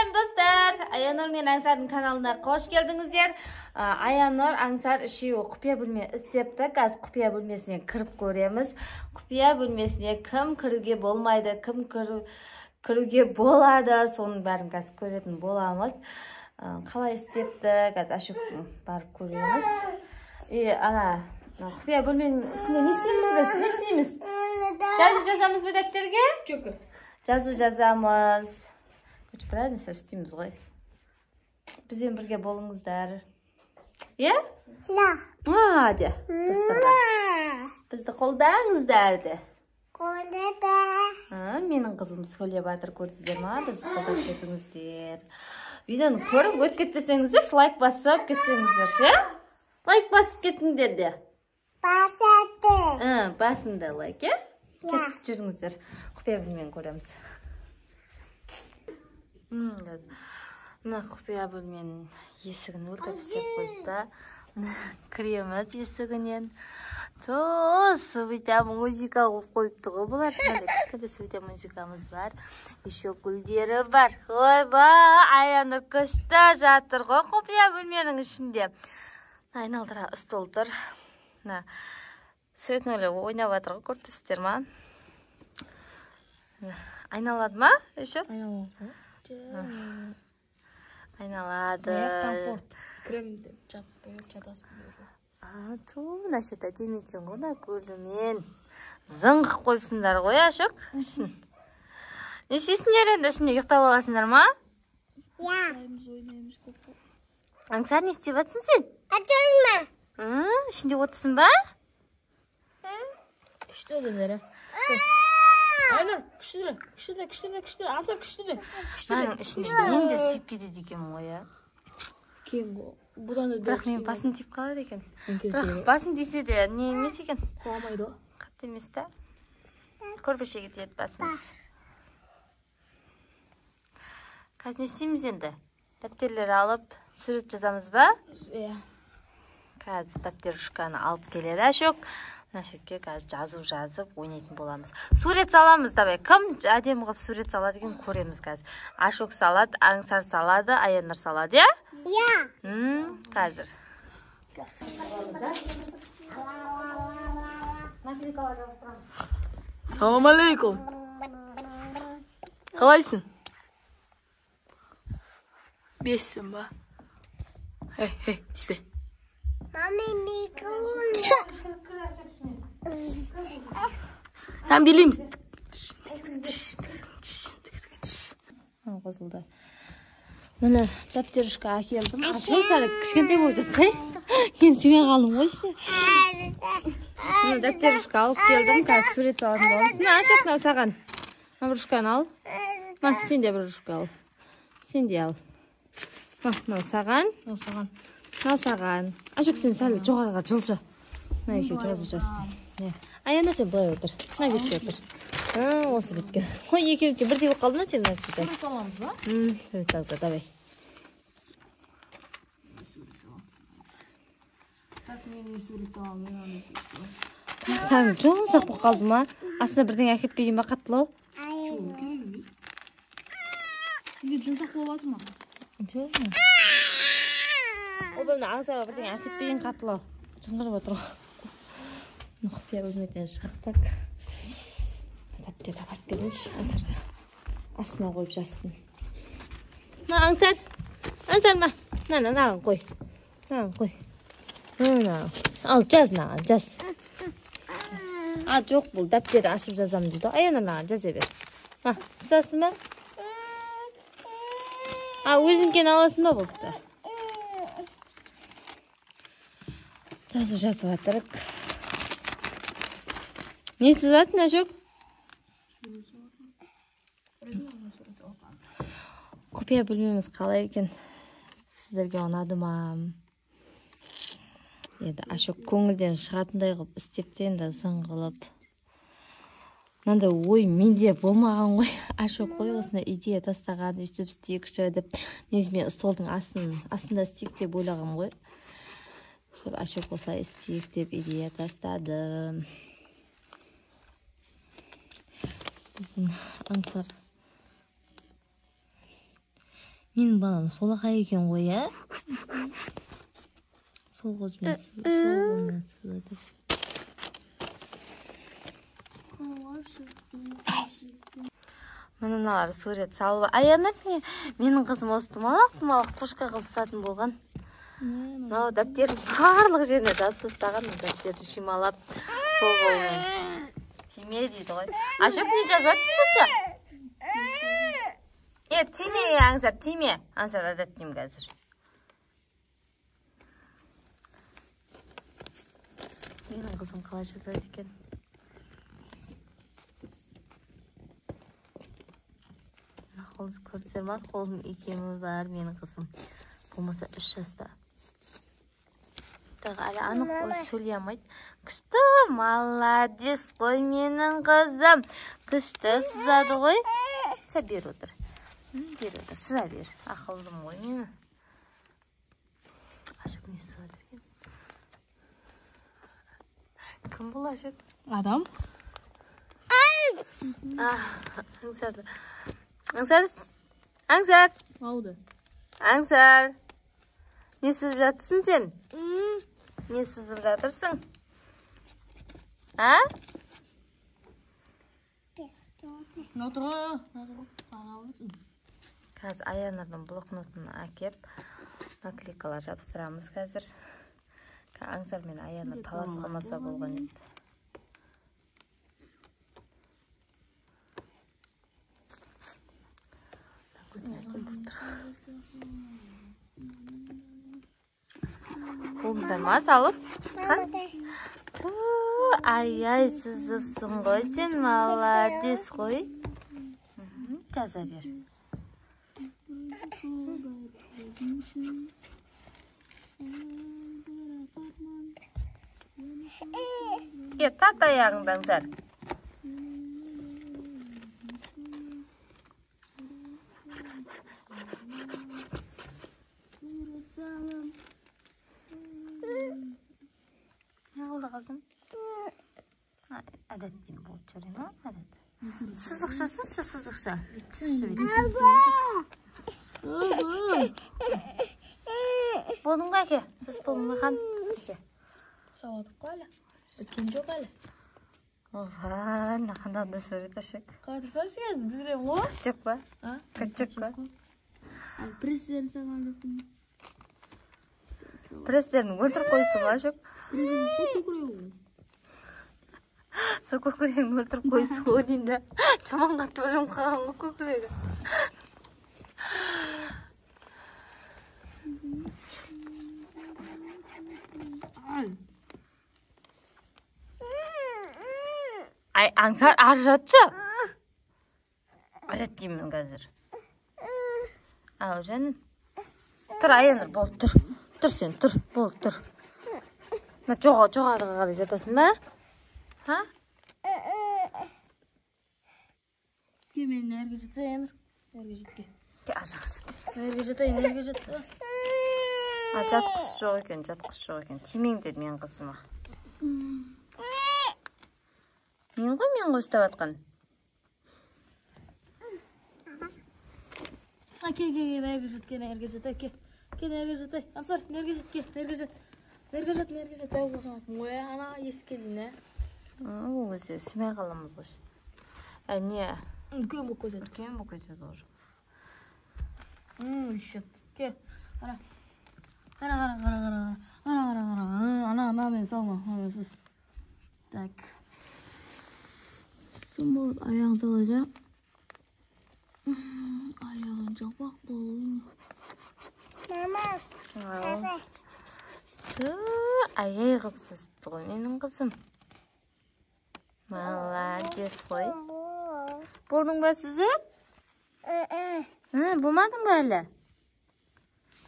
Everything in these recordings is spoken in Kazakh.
Selam dostlar. Ayanur men Аңсардың kanalına hoş geldingizler. Ayanur Аңсар үшеуі құпия бөлме істепті. Қазір құпия бөлмесіне кіріп көреміз. Құпия бөлмесіне кім кіруге болмайды, кім кіруге болады, соның бәрін қазір көретін боламыз. Қалай істепті, қазір ашып барып көреміз. Құпия бөлменің ішінде не істейміз біз? Не істейміз? Жазу жазамыз ба дәптерге? Жоқ. Жазу жазамыз. Көшіп правильно істейміз ғой. Бізбен бірге болыңыздар. Е? Де. Бізді қолдаңыздар де. Менің қызым сөйлеп жатыр, көрдіңіздер ма? Бізді қолдап кетіңіздер. Видеоны көріп өтіп кетпесеңіздер, лайк басып кетсеңіздер, ше? Лайк басып кетіңдер де. Басында лайк, е? Кетіп жүріңіздер. Құпия бөлмені көреміз. Мына құпия бөлменің есігін өлтіріп істеп қойды. Кіреміз есігінен. Сөйте музыка қойыпты ғой бұлар. Кішкентай сөйте музыкамыз бар. Еще гүлдері бар. Ойба, Аянур күшті жатыр ғой құпия бөлменің ішінде. Айналдыра стол тұр. Сөйтін өлі ойнап жатыр ғой, көрдіңіздер ма? Айналады ма? Еще? Айналады. Комфорт. Кремді жатасың бері. Мына шета демекен ғой, көлімен. Зыңғық қойыпсыңдар ғой, Ашық? Не істейсіңдер енді ішінде ұйықтап аласыңдар ма? Ойнаймыз көп. Аңсар, не істеп жатсың сен? Ішінде отырсың ба? Күшті өділері. Айнұр, күшті. Аңсар күшті. Аның ішінде енді сиіп кетеді екен ғой, я? Кейін ғой. Бұдан өділері. Бірақ мен басын тиіп қалады екен. Бірақ басын дейсе де не емес екен. Құламайды ғой. Қатты емес та. Көрпеше кетеді басымыз. Қазір не істейміз енді? Дәптерлер алып, сурет жазамыз ба? Қазір дәптер алып келеді Ашық. Мына шетке қазір жазу жазып ойнайтын боламыз. Сурет саламыз, давай. Кім әдемі қылып сурет салады екен көреміз қазір. Ашық салады, Аңсар салады, Аянур салады, я? Қазір. Салам алейкум. Қалайсың? Бессің ба? Эй, тиспе. Там билейміз. Қосылды. Міне дәптерішке әкелдім. Ашық сары кішкентай болып жатса. Мен сүймен қалдым ғой іште. Міне дәптерішке алып келдім. Қазір сурет салатын боламыз. Міне Ашық, мынау саған. Брушканы ал. Сен де брушка ал. Сен де ал. Мынау саған. Мынау саған. Ашық, сен сәл жоғарыға жылжы. Мына екеу жазу жазсын. Аянур, сен былай отыр. Мына бетке отыр. Осы бетке. Ой, екеуге бірдей болып қалды ма сен? Сурет саламыз ба? Сурет салды, давай. Так, мен не сурет салам, мен аны сурет салам. Саған жұмсақ болып қалды ма? Астына бірден әкетпейден ба қаттылау? Сізге жұмсақ болып ма? Жоқ. Ол бөлімді Аңсарға бірден әкетпейден қаттылау. Жаңғырып отыр ғой. Құпия бөлмеден шықтық. Дәптерді апарып келіңізші. Аңсарға астына қойып жазсын. Аңсар. Аңсар ма? Наған қой. Ал жаз наған, жаз. Жоқ бұл дәптерді ашып жазамын дейді. Аянур наған жаза бер. Сасың ба? Өзіңкен аласың ба бұлтты? Жазу жазып атырық. Не сызатын, Ашық? Құпия бөлмеміз қалай екен? Сіздерге ұнады ма? Еді Ашық көңілден шығатындай қылып істепті енді сыңғылып. Мынандай ой менде болмаған ғой. Ашық қой осына идея тастаған, өстіп істейік деп. Негізі столдың астында істейік деп ойлағам ғой. Ашық осылай істейік деп идея тастады. Аңсар Менің балам солақай екен ғой, ә? Сол қолмен сызады. Мыналар сурет салып. Аянат менің қызым осы тұмалақ тошқа қылып сатын болған. Мынау дәптердің барлық жеріне жазып тастаған, дәптерді шималап сол қолмен. Тиме дейді ғой. Ашық не жазатсыздар? Тиме, аңсар, тиме. Аңсар әдеттеймін қазір. Менің қызым қалай жазады екен? Қолыңыз көрдіңіздер ма? Қолым екемі бар менің қызым. Болмаса 3 жаста. Әлі анық сөйлей алмайды. Күшті, молодец қой менің қызым. Күшті сызады ғой. Сәл бер отыр. Бер отыр, сыза бер. Ақылдым ғой мені. Ашық не сыза берген? Кім бұл Ашық? Адам. Аңсарды. Аңсар. Алды. Аңсар. Не сызып жатырсың сен? Не сызып жатырсың? А? Қазір Аянырдың блокнотын әкеп, наклейкалар жабыстырамыз қазір. Аңсар мен Аяныр талас қалмаса болған еді. Қолымда ма салып? Ай-ай, сызыпсың ғой сен, молодец қой. Жаза бер. Тарт аяғыңды Аңсар. Ne oldu kızım? Adet diyeyim bu uçarayım ha? Adet. Sızıkça. Болдың ба әке? Біз болдың ба қан? Әке. Сауадық қой әлі. Өткен жоқ әлі. Оға, нақандан да сөрет ашық. Қатырса шығыз, біздірем ғой? Жоқ ба? Жоқ ба? Престерін саған жоқпын. Престерін өлтіріп қойсын ба жоқ? Сол көкірегін өлтіріп қойсын ғой дейінде. Жаман қатты өлім қалған ғой көкірегі. Ай, Аңсар ар жатшы. Алет деймін қазір. Ау, жаным. Тұр, Аяныр, болып тұр. Тұр сен, тұр, болып тұр. Жоғарыға қарай жатасың ба? Ха? Ке, мен әрге жатса, Аяныр. Әрге жетке. Ке, ажаға жат. Әрге жатайын, әрге жат. Жатқысы жоқ екен. Тимең деді мен қызыма. Мен ғой ұстап атқан. Ке, әрге жат, әрге жат. Аңсар, әрге жат. Ау, қосам атым. Ой, ана еске дейін, ә? Ол өзе, сімей қаламыз ғой. Не? Үлкен бұл көзет. Тоже. Шет. Ке, қара. Қара. Ана, мен салма. Сіз. Так. Сын болып аяғын салайға. Аяғын жалпақ болу. Мама. Аяй қып сызды ғой менің қызым. Молодец қой. Болдың ба сізі? Болмадың ба әлі?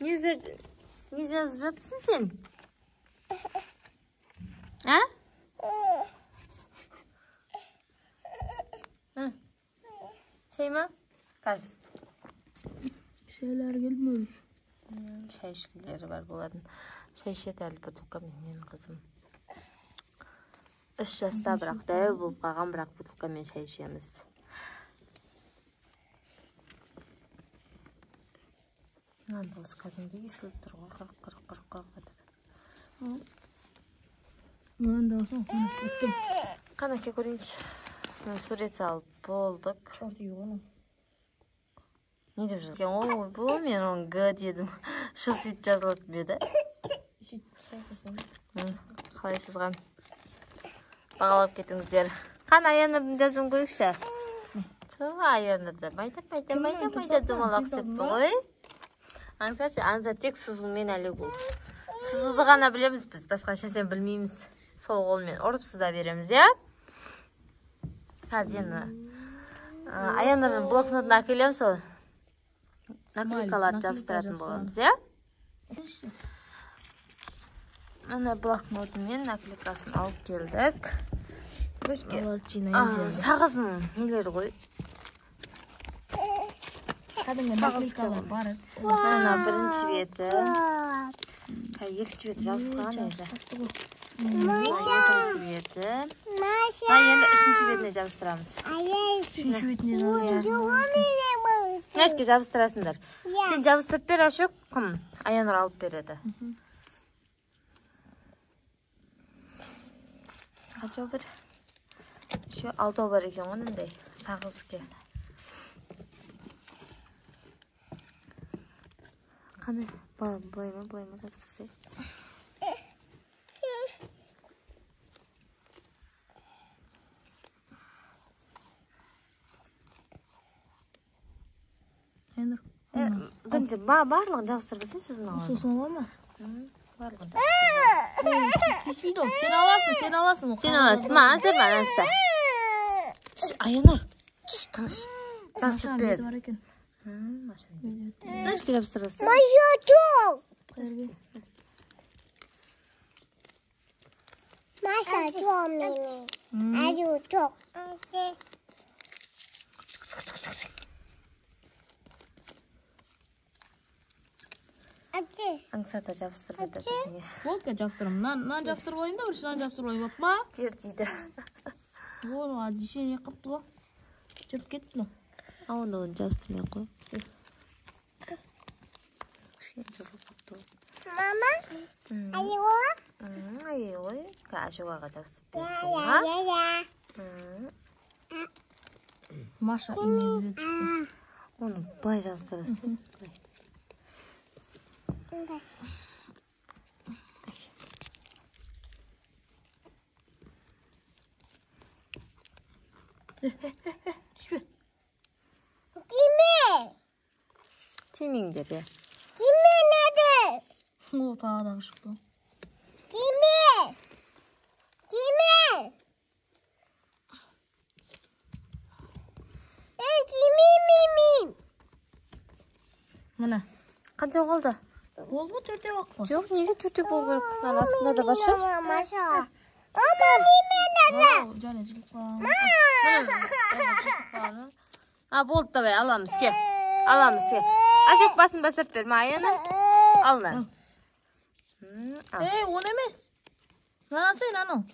Не жазып жатсың сен? А? Шай ма? Қазір. Шайлар келмей. Шай ішкілері бар болатын. Шай ішеді әлі бутылка менің қызым. 3 жаста бірақ дәу болып қалған, бірақ бутылкамен шай ішеміз. Андос кәдімгі есіліп тұр ғой, қырық етіп. Мынанда болсын, өттім. Қанеке көрейінші. Сурет салып болдық. Шорт үй оның. Не деп жүрген? Ой, бұл мен оның Г дедім. Шы сөйт жазылып беді. Сөйт сұрақысын. Қалай сызған? Бағалап кетіңіздер. Қан Аянұрдың жазуын көрікші. Аянұрды майда думалақ септі ғой. Аңсаршы, тек сызумен әлі бұл. Сызуды ғана білеміз біз, басқа шәсен білмейміз. Сол қолмен ұрып сыза береміз, я? Қазір енді Аянұрдың блокнотын әкелем сол. Наклейкаларды жабыстыратын боламыз, я? Ана блокнотымен наклейкасын алып келдік. Сағызын нелер ғой. Кәдімгі наклейкалар бар. Ана бірінші беті. Екінші беті жазылған еді. Екінші беті. Енді үшінші бетіне жабыстырамыз. Үшінші бетіне жабыстырамыз. Нәшке жабыстырасыңдар. Сен жабыстырып бер, Ашок, кім? Аянұр алып береді. Қачау бір? Şu алтау бар екен онындай, сағызге. Қандай? Бұлай ма жабыстырсай? Айнұр. Барлығын жабыстырбысың сіздің алады? Сосын ола ма? Барлығын Тиспейді ол, сен аласың. Сен аласың, маған сен баған аста. Аянұр, тыныш. Жабыстырып бер. Нәшке жабыстырасың? Маша жоқ. Маша жоқ менің. Әжу жоқ. Аңсата жабыстырып еді бәріне. Болка жабыстырым. Нан жабыстырып ойым да, бірші нан жабыстырып ойым бап ма? Бер дейді. Оны дешене қыпты ба? Жүріп кетті ма? Оны жабыстырмай қой. Кішкен жылып қыпты ғой. Мама, айуа? Айуа, Ашуаға жабыстырып бер. Маша имейлі шықты. Оны былай жабыстырасың. Түшпе. Тимеңдер, я. Тиме неді? О, тағадағы шықты. Тиме. Тиме. Мына. Қанша қалды? Ол ғой төрте бақ қой. Жоқ, неге төрте бол керек? Арасында да бар шығар. Маша. Мама, тиме неді? Және жылып Болды, давай, аламыз, ке. Ашок басын басып бер, Аяны. Алына. Он емес. Нанасай, нанал.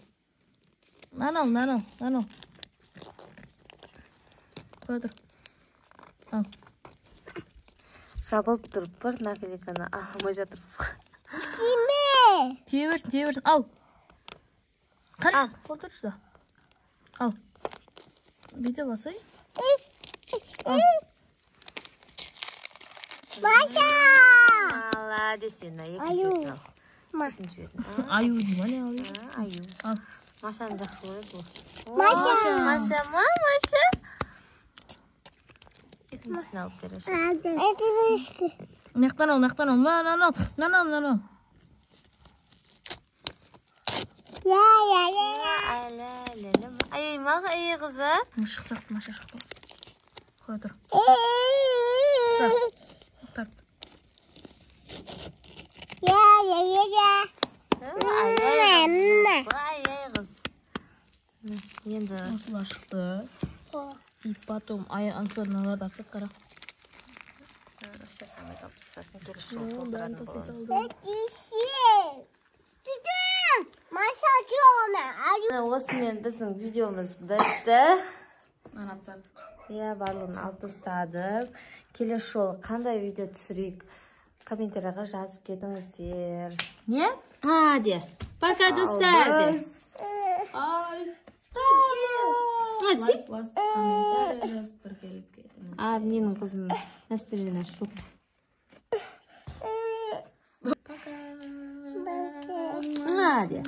Қой отыр. Ал. Жабылып тұрып бір наклейканы алмай жатырмыз. Тие берсін. Ал. Қарыс, отыршы да. Ал. Бейте басай. Маша. Молодец, екінші бетін ал. Екінші бетін. Аю дейма не ал? Аю. Ал. Машаны жақсы көреді бұл. Маша. Маша. Екіншісін алып береші. Нақтан ал. Нанал. Ай, маға ай қыз ба? Маша шықты. Қой отыр. Тарт. Ай қыз. Енді осылар шықты. И потом аңсарыналар да атсат қара. Сейчас намай тапсырсын келіс жол толтыратын боламыз. Маша жоқ. Осымен біздің видеомыз бітті. Анапсат. Барлығын алып тастадық. Келесі жолы қандай видео түсірейік, Комментарийға жазып кетіңіздер. Не? Hadi. Пока достар. Ay. Hadi. Лайк басып, комментарий жазып бір келіп кетіңіз. Менің қызым настроение жоқ. Hadi.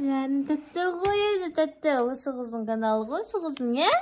Жаным тәтті ғой өзі тәтті. Осы қыздың каналы ғой, осы қыздың, е?